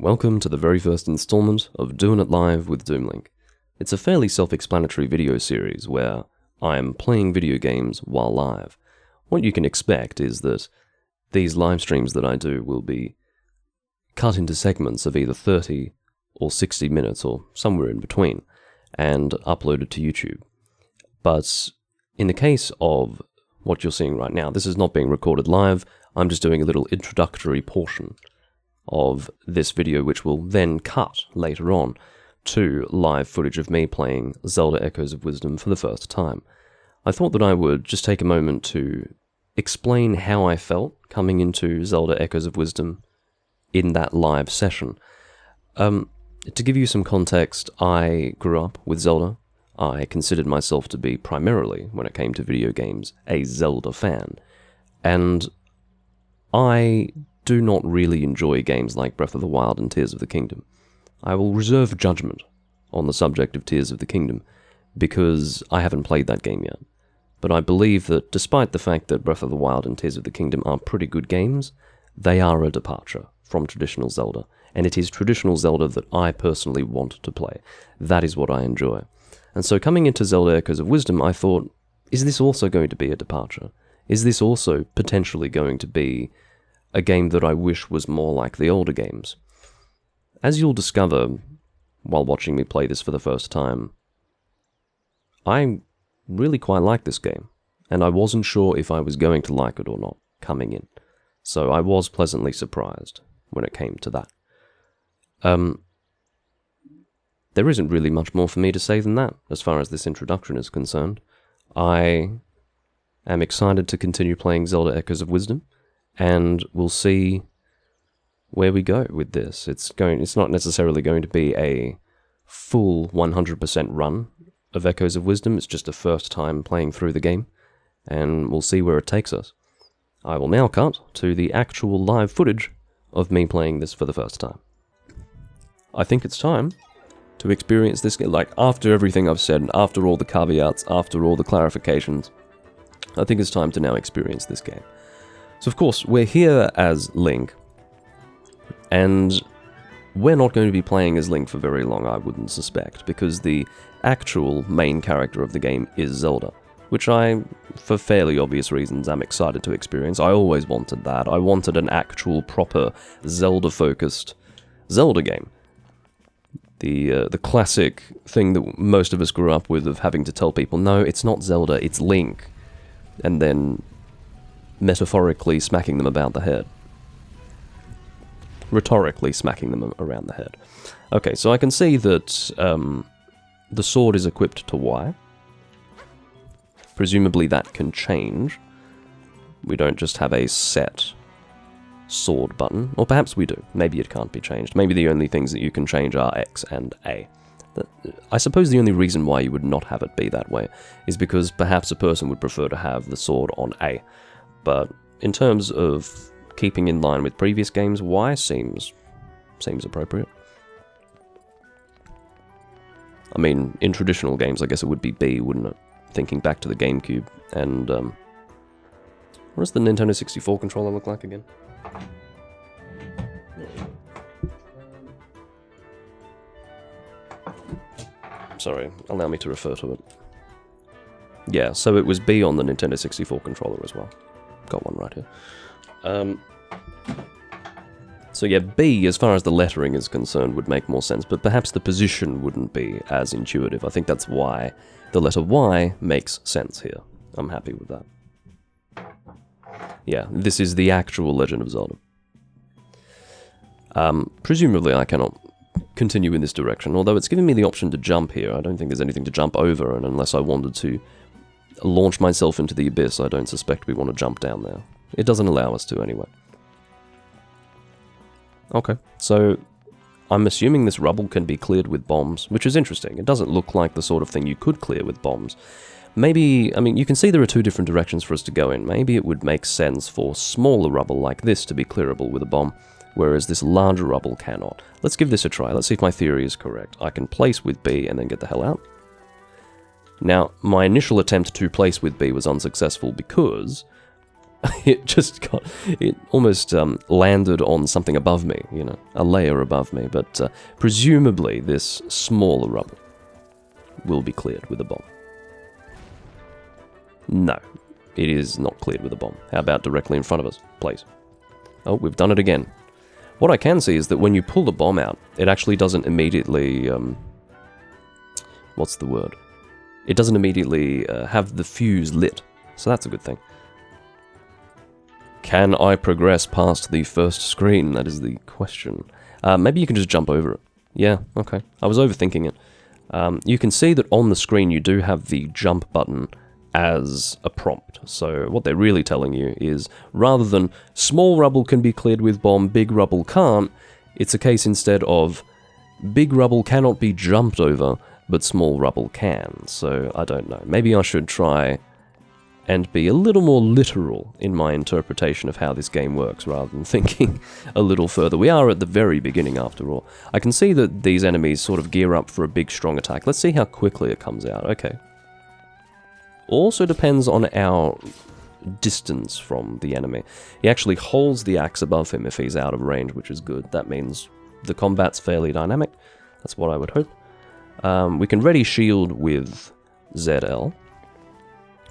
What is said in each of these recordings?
Welcome to the very first installment of Doing It Live with Doomlink. It's a fairly self-explanatory video series where I am playing video games while live. What you can expect is that these live streams that I do will be cut into segments of either 30 or 60 minutes or somewhere in between and uploaded to YouTube. But in the case of what you're seeing right now, this is not being recorded live. I'm just doing a little introductory portion of this video, which will then cut later on to live footage of me playing Zelda Echoes of Wisdom for the first time. I thought that I would just take a moment to explain how I felt coming into Zelda Echoes of Wisdom in that live session. To give you some context, I grew up with Zelda. I considered myself to be primarily, when it came to video games, a Zelda fan. And I do not really enjoy games like Breath of the Wild and Tears of the Kingdom. I will reserve judgment on the subject of Tears of the Kingdom, because I haven't played that game yet. But I believe that despite the fact that Breath of the Wild and Tears of the Kingdom are pretty good games, they are a departure from traditional Zelda, and it is traditional Zelda that I personally want to play. That is what I enjoy. And so coming into Zelda Echoes of Wisdom, I thought, is this also going to be a departure? Is this also potentially going to be a game that I wish was more like the older games? As you'll discover while watching me play this for the first time, I really quite like this game, and I wasn't sure if I was going to like it or not coming in. So I was pleasantly surprised when it came to that. There isn't really much more for me to say than that, as far as this introduction is concerned. I am excited to continue playing Zelda Echoes of Wisdom, and we'll see where we go with this. It's not necessarily going to be a full 100% run of Echoes of Wisdom. It's just a first time playing through the game, and we'll see where it takes us. I will now cut to the actual live footage of me playing this for the first time. I think it's time to experience this game. Like, after everything I've said, after all the caveats, after all the clarifications, I think it's time to now experience this game. So of course, we're here as Link, and we're not going to be playing as Link for very long, I wouldn't suspect, because the actual main character of the game is Zelda, which I, for fairly obvious reasons, am excited to experience. I always wanted that. I wanted an actual, proper, Zelda-focused Zelda game. The classic thing that most of us grew up with of having to tell people, no, it's not Zelda, it's Link, and then metaphorically smacking them about the head. Rhetorically smacking them around the head. Okay, so I can see that the sword is equipped to Y. Presumably that can change. We don't just have a set sword button. Or perhaps we do. Maybe it can't be changed. Maybe the only things that you can change are X and A. I suppose the only reason why you would not have it be that way is because perhaps a person would prefer to have the sword on A. But in terms of keeping in line with previous games, Y seems appropriate. I mean, in traditional games, I guess it would be B, wouldn't it? Thinking back to the GameCube, and what does the Nintendo 64 controller look like again? Sorry, allow me to refer to it. Yeah, so it was B on the Nintendo 64 controller as well. Got one right here. So yeah, B, as far as the lettering is concerned, would make more sense, but perhaps the position wouldn't be as intuitive. I think that's why the letter Y makes sense here. I'm happy with that. Yeah, this is the actual Legend of Zelda. Presumably I cannot continue in this direction, although it's giving me the option to jump here. I don't think there's anything to jump over, and unless I wanted to launch myself into the abyss, I don't suspect we want to jump down there. It doesn't allow us to anyway. Okay, so I'm assuming this rubble can be cleared with bombs, which is interesting. It doesn't look like the sort of thing you could clear with bombs. Maybe, I mean, you can see there are two different directions for us to go in. Maybe it would make sense for smaller rubble like this to be clearable with a bomb, whereas this larger rubble cannot. Let's give this a try. Let's see if my theory is correct. I can place with B and then get the hell out. Now, my initial attempt to place with B was unsuccessful because It almost landed on something above me, you know, a layer above me, but presumably this smaller rubble will be cleared with a bomb. No, it is not cleared with a bomb. How about directly in front of us, please? Oh, we've done it again. What I can see is that when you pull the bomb out, it actually doesn't immediately, what's the word? It doesn't immediately have the fuse lit, so that's a good thing. Can I progress past the first screen? That is the question. Maybe you can just jump over it. Yeah, okay. I was overthinking it. You can see that on the screen you do have the jump button as a prompt. So what they're really telling you is, rather than small rubble can be cleared with bomb, big rubble can't, it's a case instead of big rubble cannot be jumped over, but small rubble can. So I don't know. Maybe I should try and be a little more literal in my interpretation of how this game works, rather than thinking a little further. We are at the very beginning, after all. I can see that these enemies sort of gear up for a big, strong attack. Let's see how quickly it comes out. Okay. Also depends on our distance from the enemy. He actually holds the axe above him if he's out of range, which is good. That means the combat's fairly dynamic. That's what I would hope. We can ready shield with ZL,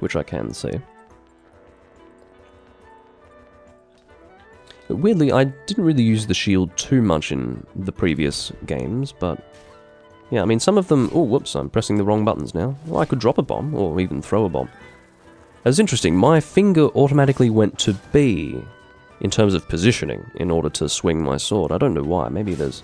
which I can see. But weirdly, I didn't really use the shield too much in the previous games, but yeah, I mean, some of them... Oh, whoops, I'm pressing the wrong buttons now. Well, I could drop a bomb, or even throw a bomb. That's interesting. My finger automatically went to B in terms of positioning in order to swing my sword. I don't know why. Maybe there's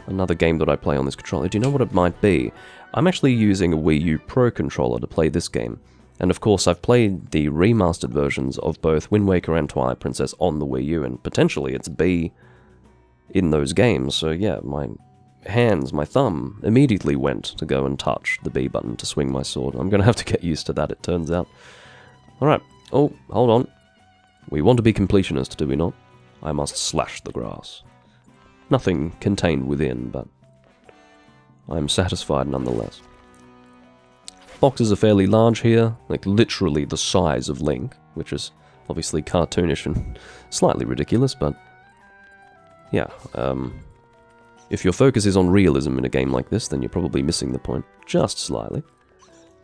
another game that I play on this controller. Do you know what it might be? I'm actually using a Wii U Pro controller to play this game. And of course, I've played the remastered versions of both Wind Waker and Twilight Princess on the Wii U, and potentially it's B in those games. So yeah, my thumb immediately went to go and touch the B button to swing my sword. I'm going to have to get used to that, it turns out. Alright. Oh, hold on. We want to be completionist, do we not? I must slash the grass. Nothing contained within, but I'm satisfied nonetheless. Boxes are fairly large here, like literally the size of Link, which is obviously cartoonish and slightly ridiculous, but yeah, if your focus is on realism in a game like this, then you're probably missing the point, just slightly.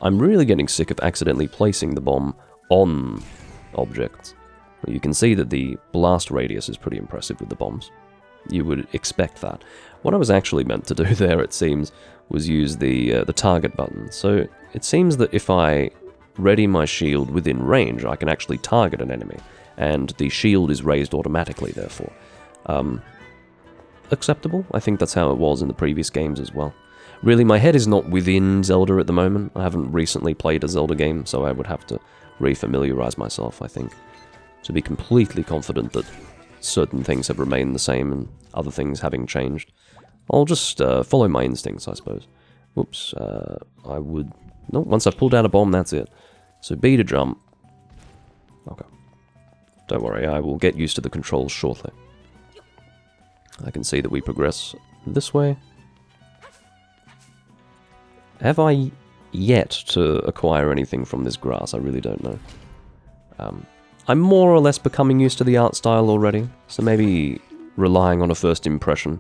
I'm really getting sick of accidentally placing the bomb on objects. You can see that the blast radius is pretty impressive with the bombs. You would expect that. What I was actually meant to do there, it seems, was use the target button. So it seems that if I ready my shield within range, I can actually target an enemy, and the shield is raised automatically, therefore. Acceptable. I think that's how it was in the previous games as well. Really, my head is not within Zelda at the moment. I haven't recently played a Zelda game, so I would have to refamiliarize myself, I think, to be completely confident that certain things have remained the same and other things having changed. I'll just follow my instincts, I suppose. Whoops, I would... No, once I've pulled out a bomb, that's it. So B to jump. Okay. Don't worry, I will get used to the controls shortly. I can see that we progress this way. Have I yet to acquire anything from this grass? I really don't know. I'm more or less becoming used to the art style already, so maybe relying on a first impression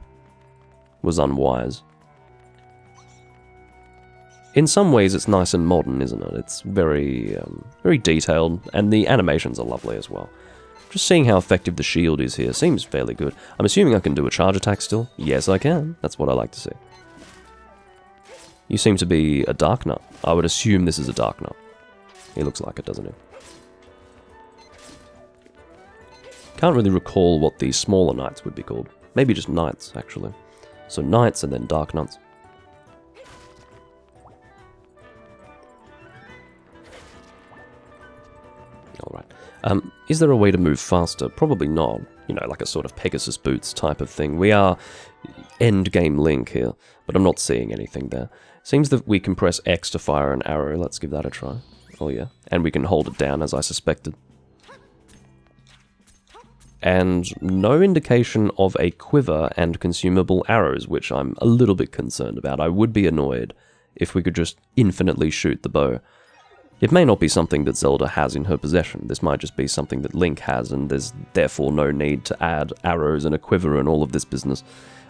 was unwise. In some ways it's nice and modern, isn't it? It's very detailed, and the animations are lovely as well. Just seeing how effective the shield is here seems fairly good. I'm assuming I can do a charge attack still? Yes, I can. That's what I like to see. You seem to be a Dark Nut. I would assume this is a Dark Nut. He looks like it, doesn't he? Can't really recall what the smaller knights would be called. Maybe just knights, actually. So knights and then Dark Nuts. Alright. Is there a way to move faster? Probably not. You know, like a sort of Pegasus boots type of thing. We are endgame Link here, but I'm not seeing anything there. Seems that we can press X to fire an arrow. Let's give that a try. Oh yeah. And we can hold it down, as I suspected. And no indication of a quiver and consumable arrows, which I'm a little bit concerned about. I would be annoyed if we could just infinitely shoot the bow. It may not be something that Zelda has in her possession. This might just be something that Link has, and there's therefore no need to add arrows and a quiver and all of this business.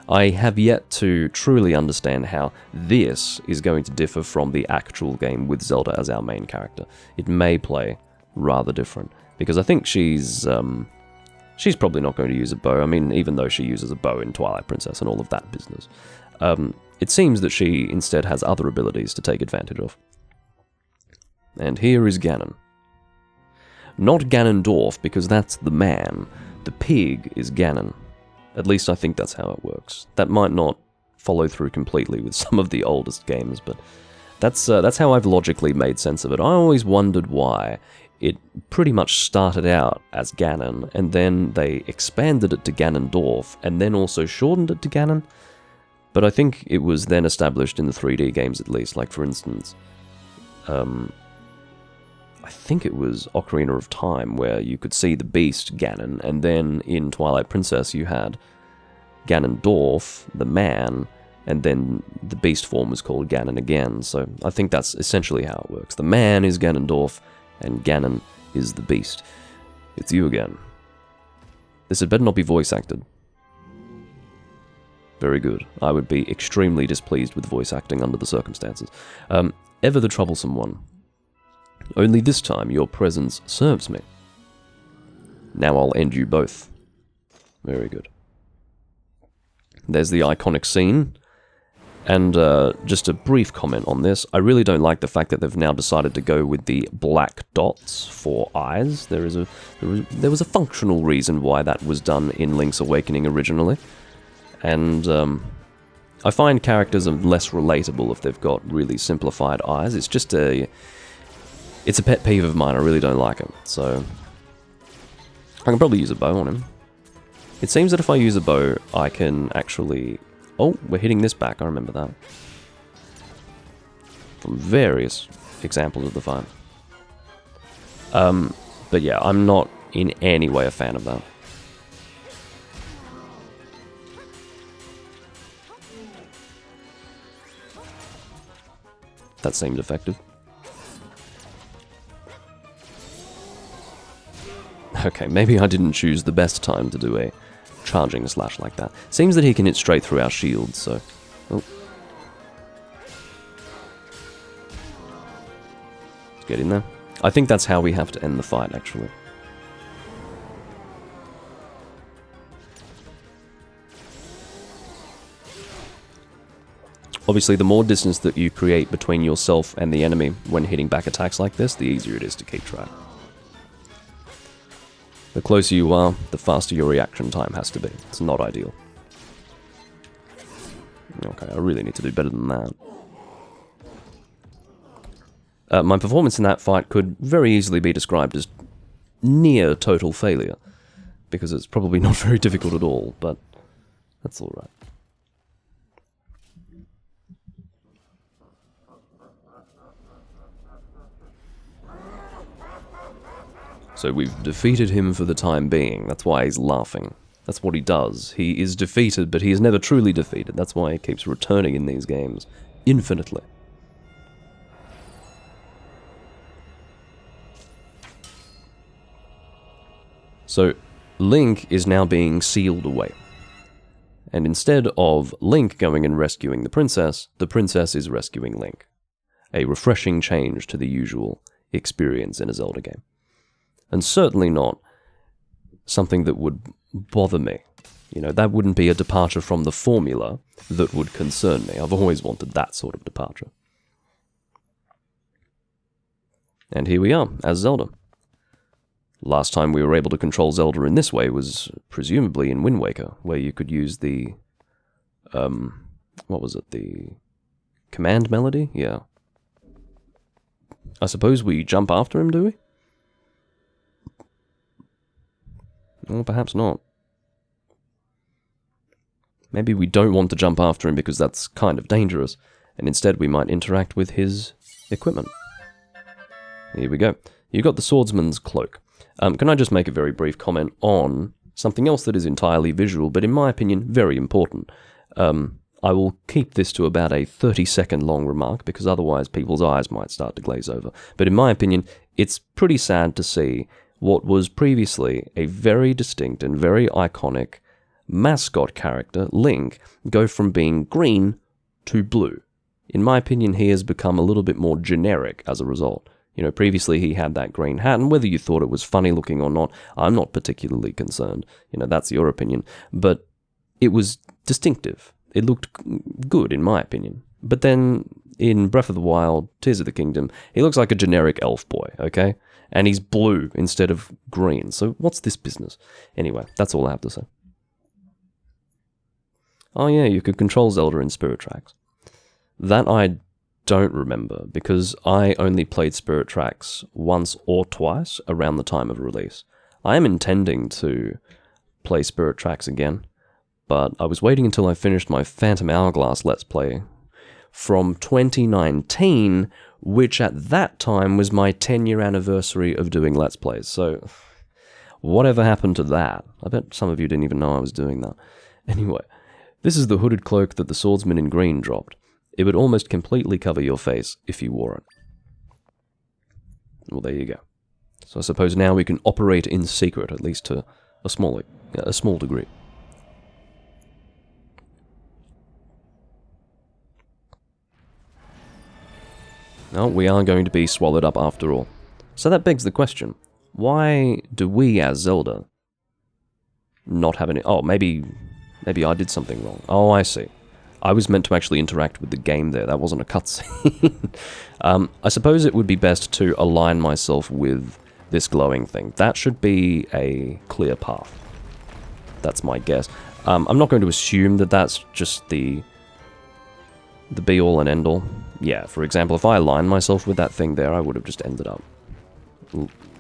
I have yet to truly understand how this is going to differ from the actual game with Zelda as our main character. It may play rather different, because I think she's probably not going to use a bow. I mean, even though she uses a bow in Twilight Princess and all of that business. It seems that she instead has other abilities to take advantage of. And here is Ganon. Not Ganondorf, because that's the man. The pig is Ganon. At least I think that's how it works. That might not follow through completely with some of the oldest games, but that's how I've logically made sense of it. I always wondered why it pretty much started out as Ganon, and then they expanded it to Ganondorf, and then also shortened it to Ganon. But I think it was then established in the 3D games at least. Like, for instance, I think it was Ocarina of Time, where you could see the beast Ganon, and then in Twilight Princess you had Ganondorf, the man, and then the beast form was called Ganon again. So I think that's essentially how it works. The man is Ganondorf, and Ganon is the beast. It's you again. This had better not be voice acted. Very good. I would be extremely displeased with voice acting under the circumstances. Ever the troublesome one. Only this time your presence serves me. Now I'll end you both. Very good. There's the iconic scene. And just a brief comment on this. I really don't like the fact that they've now decided to go with the black dots for eyes. There was a functional reason why that was done in Link's Awakening originally. And I find characters are less relatable if they've got really simplified eyes. It's just it's a pet peeve of mine. I really don't like it. So I can probably use a bow on him. It seems that if I use a bow, I can actually... Oh, we're hitting this back. I remember that. From various examples of the fight. But yeah, I'm not in any way a fan of that. That seemed effective. Okay, maybe I didn't choose the best time to do a charging slash like that. Seems that he can hit straight through our shields, so... Oh. Let's get in there. I think that's how we have to end the fight, actually. Obviously, the more distance that you create between yourself and the enemy when hitting back attacks like this, the easier it is to keep track. The closer you are, the faster your reaction time has to be. It's not ideal. Okay, I really need to do better than that. My performance in that fight could very easily be described as near total failure, because it's probably not very difficult at all, but that's alright. So we've defeated him for the time being. That's why he's laughing. That's what he does. He is defeated, but he is never truly defeated. That's why he keeps returning in these games. Infinitely. So, Link is now being sealed away. And instead of Link going and rescuing the princess is rescuing Link. A refreshing change to the usual experience in a Zelda game. And certainly not something that would bother me. You know, that wouldn't be a departure from the formula that would concern me. I've always wanted that sort of departure. And here we are, as Zelda. Last time we were able to control Zelda in this way was presumably in Wind Waker, where you could use the... what was it? The command melody? Yeah. I suppose we jump after him, do we? Or perhaps not. Maybe we don't want to jump after him because that's kind of dangerous, and instead we might interact with his equipment. Here we go. You got the swordsman's cloak. Can I just make a very brief comment on something else that is entirely visual, but in my opinion, very important. I will keep this to about a 30-second long remark because otherwise people's eyes might start to glaze over. But in my opinion, it's pretty sad to see what was previously a very distinct and very iconic mascot character, Link, go from being green to blue. In my opinion, he has become a little bit more generic as a result. You know, previously he had that green hat, and whether you thought it was funny looking or not, I'm not particularly concerned. You know, that's your opinion. But it was distinctive. It looked good, in my opinion. But then, in Breath of the Wild, Tears of the Kingdom, he looks like a generic elf boy, okay? And he's blue instead of green, so what's this business? Anyway, that's all I have to say. Oh yeah, you could control Zelda in Spirit Tracks. That I don't remember, because I only played Spirit Tracks once or twice around the time of release. I am intending to play Spirit Tracks again, but I was waiting until I finished my Phantom Hourglass Let's Play from 2019, which at that time was my 10-year anniversary of doing Let's Plays, so whatever happened to that? I bet some of you didn't even know I was doing that. Anyway, this is the hooded cloak that the swordsman in green dropped. It would almost completely cover your face if you wore it. Well, there you go. So I suppose now we can operate in secret, at least to a small degree. No, we are going to be swallowed up after all. So that begs the question, why do we as Zelda not have any... Oh, maybe I did something wrong. Oh, I see. I was meant to actually interact with the game there. That wasn't a cutscene. I suppose it would be best to align myself with this glowing thing. That should be a clear path. That's my guess. I'm not going to assume that that's just the be-all and end-all. Yeah, for example, if I aligned myself with that thing there, I would have just ended up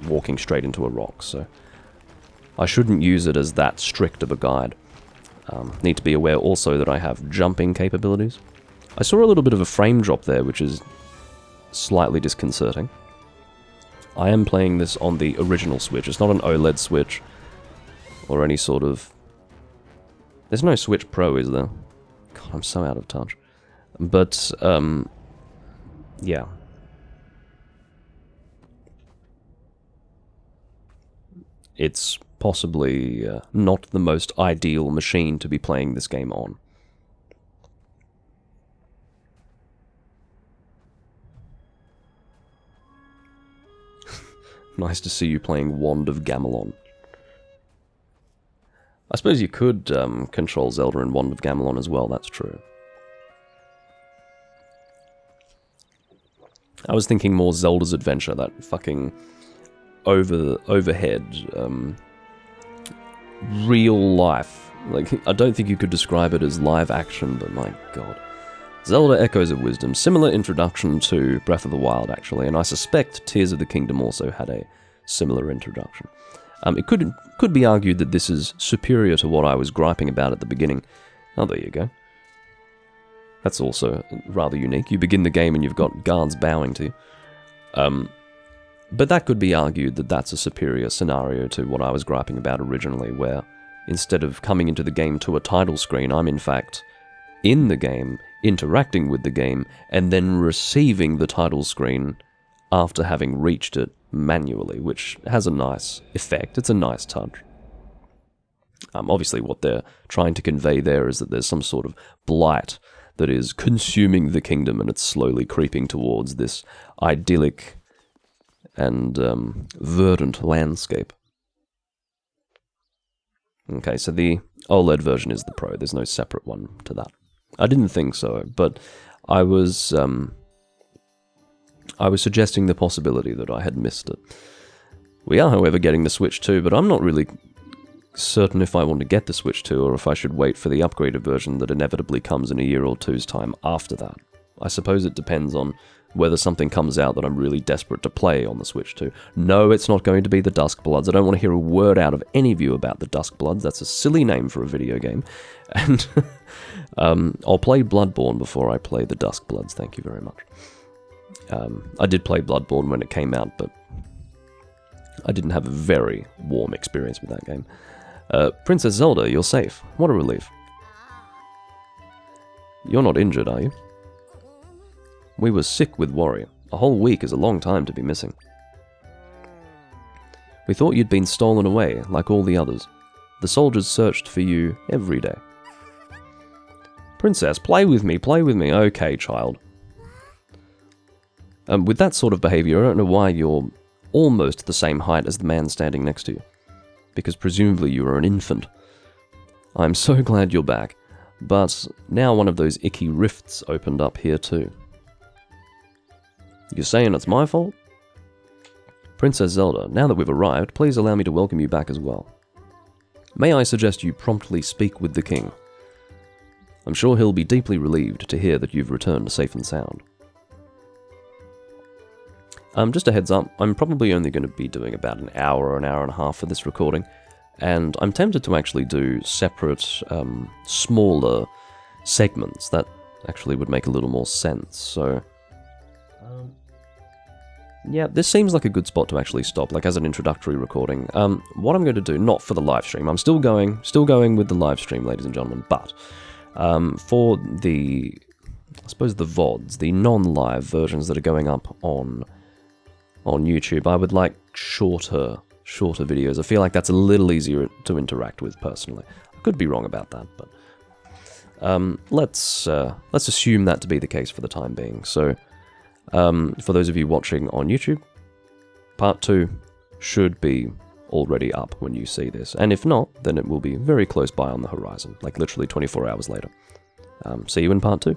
walking straight into a rock, so I shouldn't use it as that strict of a guide. Need to be aware also that I have jumping capabilities. I saw a little bit of a frame drop there, which is slightly disconcerting. I am playing this on the original Switch. It's not an OLED Switch or any sort of... There's no Switch Pro, is there? God, I'm so out of touch. But, yeah. It's possibly not the most ideal machine to be playing this game on. Nice to see you playing Wand of Gamelon. I suppose you could control Zelda in Wand of Gamelon as well, that's true. I was thinking more Zelda's Adventure, that fucking overhead, real life. Like, I don't think you could describe it as live action, but my god. Zelda Echoes of Wisdom, similar introduction to Breath of the Wild, actually, and I suspect Tears of the Kingdom also had a similar introduction. It could be argued that this is superior to what I was griping about at the beginning. Oh, there you go. That's also rather unique. You begin the game and you've got guards bowing to you. But that could be argued that that's a superior scenario to what I was griping about originally, where instead of coming into the game to a title screen, I'm in fact in the game, interacting with the game, and then receiving the title screen after having reached it manually, which has a nice effect. It's a nice touch. Obviously what they're trying to convey there is that there's some sort of blight that is consuming the kingdom, and it's slowly creeping towards this idyllic and verdant landscape. Okay, so the OLED version is the Pro. There's no separate one to that. I didn't think so, but I was suggesting the possibility that I had missed it. We are, however, getting the Switch 2, but I'm not really certain if I want to get the Switch 2 or if I should wait for the upgraded version that inevitably comes in a year or two's time after that. I suppose it depends on whether something comes out that I'm really desperate to play on the Switch 2. No, it's not going to be the Duskbloods. I don't want to hear a word out of any of you about the Duskbloods. That's a silly name for a video game. And I'll play Bloodborne before I play the Duskbloods, thank you very much. I did play Bloodborne when it came out, but I didn't have a very warm experience with that game. Princess Zelda, you're safe. What a relief. You're not injured, are you? We were sick with worry. A whole week is a long time to be missing. We thought you'd been stolen away, like all the others. The soldiers searched for you every day. Princess, play with me, play with me. Okay, child. With that sort of behavior, I don't know why you're almost the same height as the man standing next to you. Because presumably you are an infant. I'm so glad you're back, but now one of those icky rifts opened up here too. You're saying it's my fault? Princess Zelda, now that we've arrived, please allow me to welcome you back as well. May I suggest you promptly speak with the king? I'm sure he'll be deeply relieved to hear that you've returned safe and sound. Just a heads up, I'm probably only going to be doing about an hour or an hour and a half for this recording, and I'm tempted to actually do separate, smaller segments. That actually would make a little more sense, so... yeah, this seems like a good spot to actually stop, like as an introductory recording. What I'm going to do, not for the live stream, I'm still going with the live stream, ladies and gentlemen, but for the, I suppose the VODs, the non-live versions that are going up on YouTube, I would like shorter videos. I feel like that's a little easier to interact with personally. I could be wrong about that, but let's assume that to be the case for the time being. So, for those of you watching on YouTube, part 2 should be already up when you see this, and if not, then it will be very close by on the horizon, like literally 24 hours later. See you in part 2.